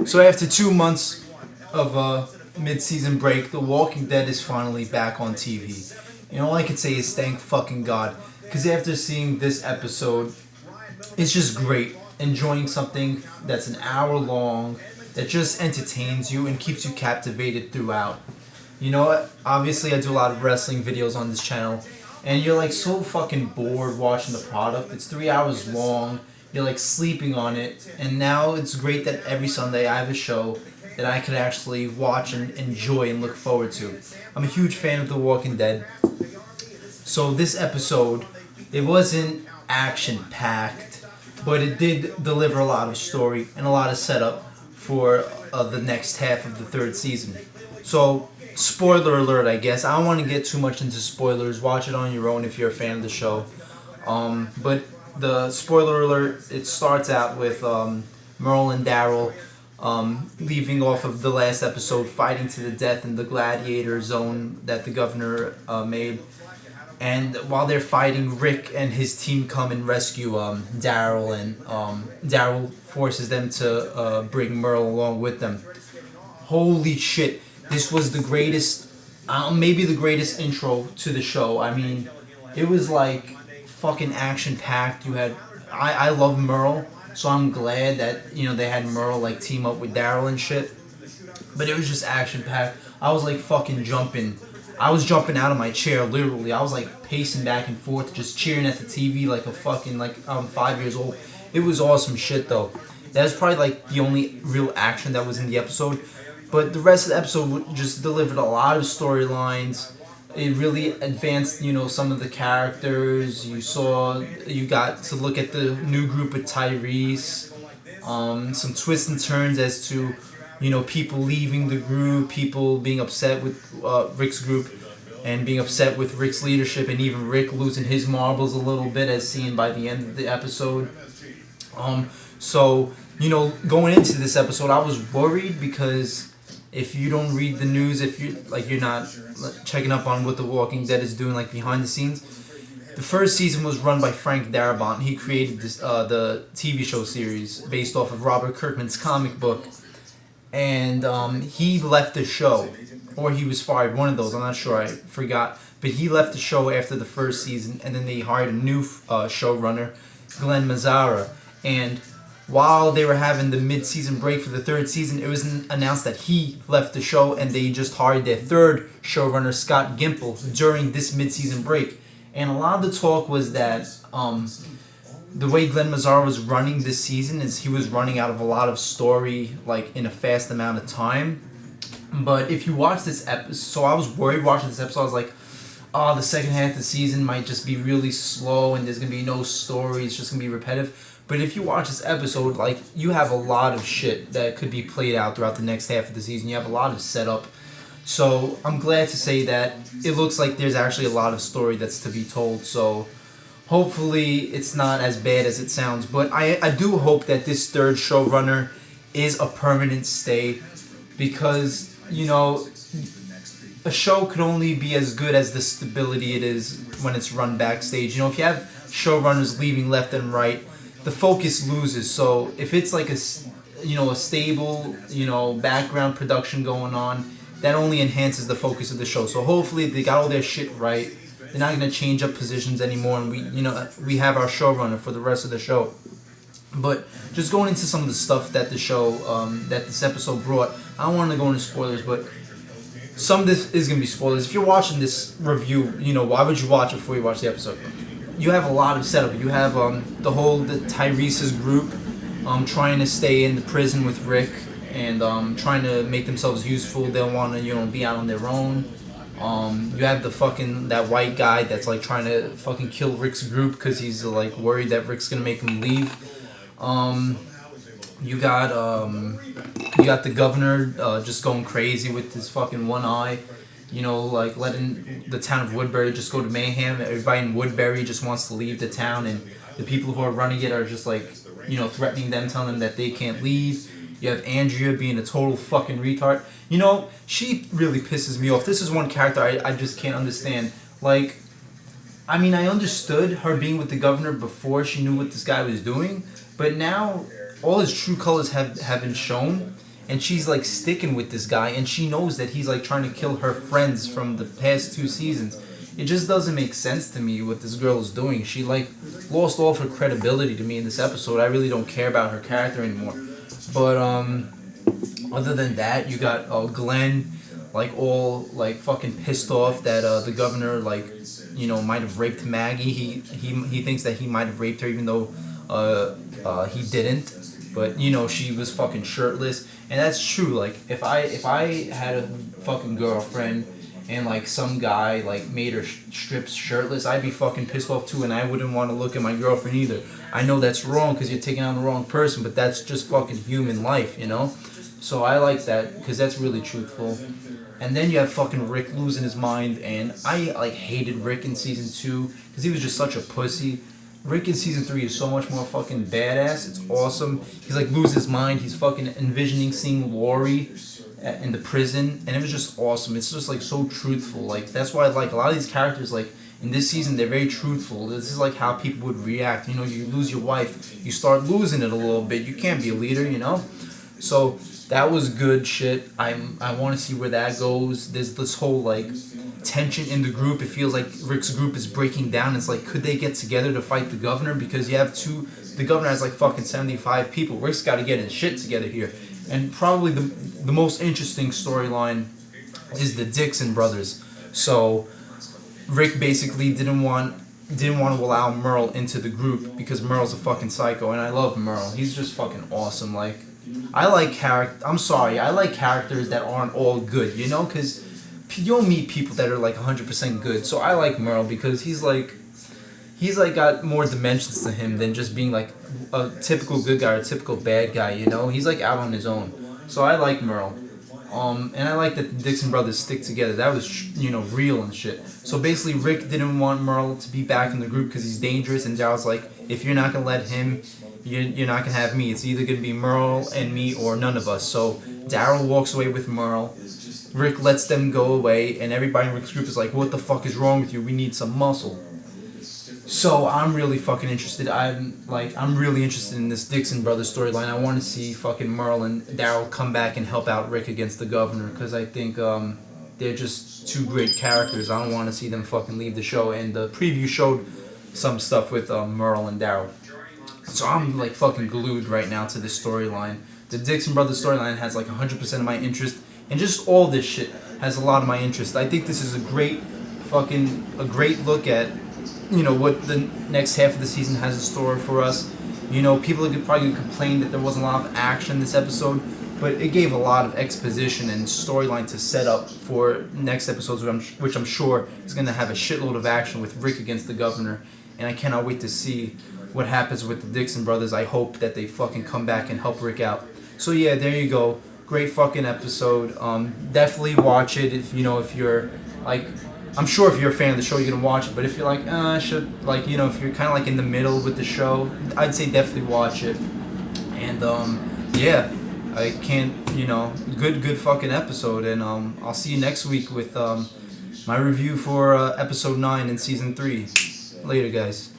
So after 2 months of mid-season break, The Walking Dead is finally back on TV. And all I can say is thank fucking God. Because after seeing this episode, it's just great. Enjoying something that's an hour long, that just entertains you and keeps you captivated throughout. You know what? Obviously, I do a lot of wrestling videos on this channel, and you're like so fucking bored watching the product. It's 3 hours long. You're like sleeping on it, and now it's great that every Sunday I have a show that I could actually watch and enjoy and look forward to. I'm a huge fan of The Walking Dead, so this episode, it wasn't action packed, but it did deliver a lot of story and a lot of setup for the next half of the third season. So, spoiler alert, I guess. I don't want to get too much into spoilers. Watch it on your own if you're a fan of the show. But the spoiler alert, it starts out with Merle and Daryl leaving off of the last episode, fighting to the death in the gladiator zone that the governor made. And while they're fighting, Rick and his team come and rescue Daryl, and Daryl forces them to bring Merle along with them. Holy shit, this was the greatest, maybe the greatest intro to the show. I mean, it was like fucking action packed. You had, I love Merle, so I'm glad that they had Merle like team up with Daryl and shit. But it was just action packed. I was like fucking jumping. I was jumping out of my chair, literally. I was like pacing back and forth, just cheering at the TV like a fucking, like I'm 5 years old. It was awesome shit though. That was probably like the only real action that was in the episode. But the rest of the episode just delivered a lot of storylines. It really advanced, some of the characters. You got to look at the new group with Tyrese. Some twists and turns as to people leaving the group, people being upset with Rick's group, and being upset with Rick's leadership, and even Rick losing his marbles a little bit, as seen by the end of the episode. So, going into this episode, I was worried because if you don't read the news, if you're not checking up on what The Walking Dead is doing, like behind the scenes, the first season was run by Frank Darabont. He created this the TV show series based off of Robert Kirkman's comic book. And he left the show, or he was fired, one of those, I'm not sure, I forgot. But he left the show after the first season, and then they hired a new showrunner, Glenn Mazzara. And while they were having the mid-season break for the third season, it was announced that he left the show, and they just hired their third showrunner, Scott Gimple, during this mid-season break. And a lot of the talk was that the way Glenn Mazzara was running this season is he was running out of a lot of story, like, in a fast amount of time. But if you watch this episode, so I was worried watching this episode, I was like, oh, the second half of the season might just be really slow and there's going to be no story, it's just going to be repetitive. But if you watch this episode, like, you have a lot of shit that could be played out throughout the next half of the season. You have a lot of setup. So I'm glad to say that it looks like there's actually a lot of story that's to be told, so hopefully it's not as bad as it sounds. But I do hope that this third showrunner is a permanent stay, because, a show could only be as good as the stability it is when it's run backstage. If you have showrunners leaving left and right, the focus loses. So if it's like a stable, background production going on, that only enhances the focus of the show. So hopefully they got all their shit right. They're not going to change up positions anymore, and we have our showrunner for the rest of the show. But just going into some of the stuff that the show, that this episode brought, I don't want to go into spoilers, but some of this is going to be spoilers. If you're watching this review, why would you watch it before you watch the episode? You have a lot of setup. You have the Tyrese's group trying to stay in the prison with Rick, and trying to make themselves useful. They don't want to, be out on their own. You have that white guy that's like trying to fucking kill Rick's group because he's like worried that Rick's gonna make him leave. You got the governor just going crazy with his fucking one eye. Like letting the town of Woodbury just go to mayhem. Everybody in Woodbury just wants to leave the town, and the people who are running it are just like, threatening them, telling them that they can't leave. You have Andrea being a total fucking retard. She really pisses me off. This is one character I just can't understand. Like, I mean, I understood her being with the governor before she knew what this guy was doing, but now all his true colors have been shown, and she's like sticking with this guy, and she knows that he's like trying to kill her friends from the past 2 seasons. It just doesn't make sense to me what this girl is doing. She like lost all of her credibility to me in this episode. I really don't care about her character anymore. But other than that, you got Glenn like all like fucking pissed off that the governor like might have raped Maggie. He thinks that he might have raped her even though he didn't. But she was fucking shirtless, and that's true. Like if I had a fucking girlfriend and like some guy like made her strips shirtless, I'd be fucking pissed off too, and I wouldn't want to look at my girlfriend either. I know that's wrong because you're taking on the wrong person, but that's just fucking human life, So I like that because that's really truthful. And then you have fucking Rick losing his mind, and I like hated Rick in season 2 because he was just such a pussy. Rick in season 3 is so much more fucking badass. It's awesome. He's like losing his mind. He's fucking envisioning seeing Lori in the prison, and it was just awesome. It's just like so truthful. Like that's why I like a lot of these characters. Like in this season, they're very truthful. This is like how people would react. You lose your wife, you start losing it a little bit. You can't be a leader, So that was good shit. I want to see where that goes. There's this whole like tension in the group. It feels like Rick's group is breaking down. It's like, could they get together to fight the governor? Because you have the governor has like fucking 75 people. Rick's got to get his shit together here. And probably the most interesting storyline is the Dixon brothers. So Rick basically didn't want to allow Merle into the group because Merle's a fucking psycho, and I love Merle. He's just fucking awesome. Like I like characters that aren't all good, because you'll meet people that are like 100% good. So I like Merle because he's like got more dimensions to him than just being like a typical good guy or a typical bad guy, He's like out on his own. So I like Merle. And I like that the Dixon brothers stick together. That was, real and shit. So basically Rick didn't want Merle to be back in the group because he's dangerous, and Daryl's like, if you're not going to let him, you're not going to have me. It's either going to be Merle and me or none of us. So Daryl walks away with Merle. Rick lets them go away, and everybody in Rick's group is like, what the fuck is wrong with you? We need some muscle. So I'm really fucking interested. I'm really interested in this Dixon Brothers storyline. I want to see fucking Merle and Daryl come back and help out Rick against the governor, because I think they're just two great characters. I don't want to see them fucking leave the show. And the preview showed some stuff with Merle and Daryl. So I'm like fucking glued right now to this storyline. The Dixon Brothers storyline has like 100% of my interest, and just all this shit has a lot of my interest. I think this is a great look at what the next half of the season has in store for us. People are probably going to complain that there wasn't a lot of action this episode, but it gave a lot of exposition and storyline to set up for next episodes, which I'm sure is going to have a shitload of action with Rick against the governor, and I cannot wait to see what happens with the Dixon brothers. I hope that they fucking come back and help Rick out. So yeah, there you go. Great fucking episode. Definitely watch it if you're like, I'm sure if you're a fan of the show, you're gonna watch it. But if you're like, if you're kind of like in the middle with the show, I'd say definitely watch it. And yeah, I can't, good fucking episode. And I'll see you next week with my review for episode 9 in season 3. Later, guys.